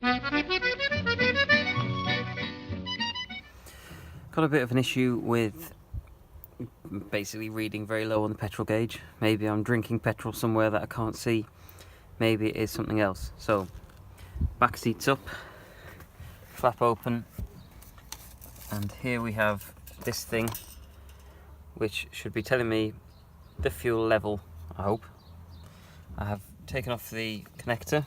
Got a bit of an issue with basically reading very low on the petrol gauge. Maybe I'm drinking petrol somewhere that I can't see. Maybe it is something else. So, back seats up, flap open, and here we have this thing, which should be telling me the fuel level, I hope. I have taken off the connector,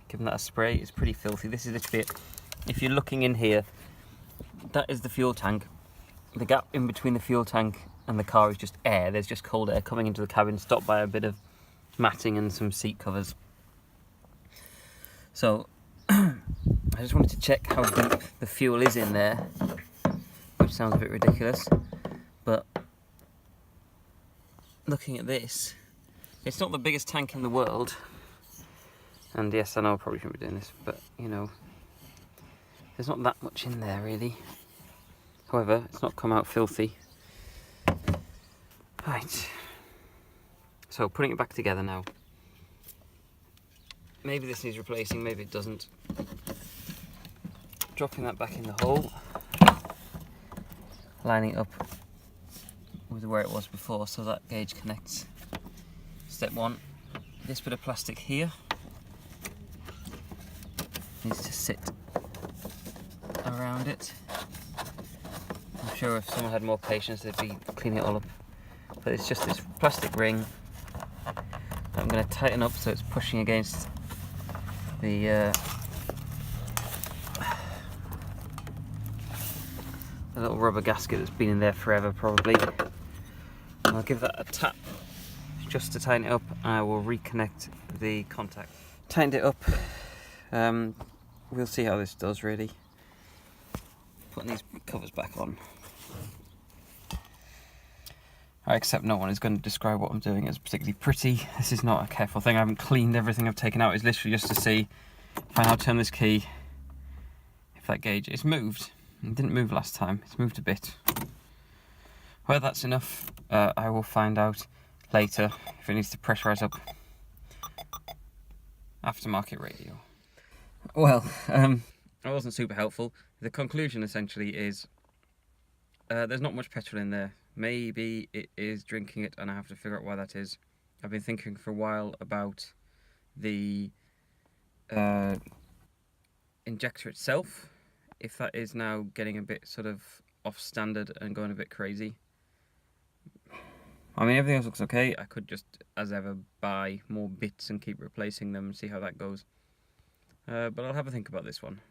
given that a spray. It's pretty filthy. This is literally it. If you're looking in here, that is the fuel tank. The gap in between the fuel tank and the car is just air. There's just cold air coming into the cabin, stopped by a bit of matting and some seat covers. So, I just wanted to check how deep the fuel is in there, which sounds a bit ridiculous, but looking at this, it's not the biggest tank in the world, and yes, I know I probably shouldn't be doing this, but you know, there's not that much in there really. However, it's not come out filthy. Right, so putting it back together now. Maybe this needs replacing, maybe it doesn't. Dropping that back in the hole, lining up with where it was before so that gauge connects. Step one, this bit of plastic here needs to sit around it. I'm sure if someone had more patience they'd be cleaning it all up, but it's just this plastic ring that I'm going to tighten up so it's pushing against the little rubber gasket that's been in there forever probably. I'll give that a tap just to tighten it up, and I will reconnect the contact. Tightened it up. We'll see how this does really. Putting these covers back on. I accept no one is going to describe what I'm doing as particularly pretty. This is not a careful thing. I haven't cleaned everything I've taken out. It's literally just to see if I now turn this key, if that gauge is moved. It didn't move last time. It's moved a bit. Whether that's enough, I will find out later if it needs to pressurise up. Aftermarket radio. Well, that wasn't super helpful. The conclusion essentially is there's not much petrol in there. Maybe it is drinking it and I have to figure out why that is. I've been thinking for a while about the injector itself, if that is now getting a bit sort of off standard and going a bit crazy. I mean, everything else looks okay. I could just, as ever, buy more bits and keep replacing them and see how that goes. But I'll have a think about this one.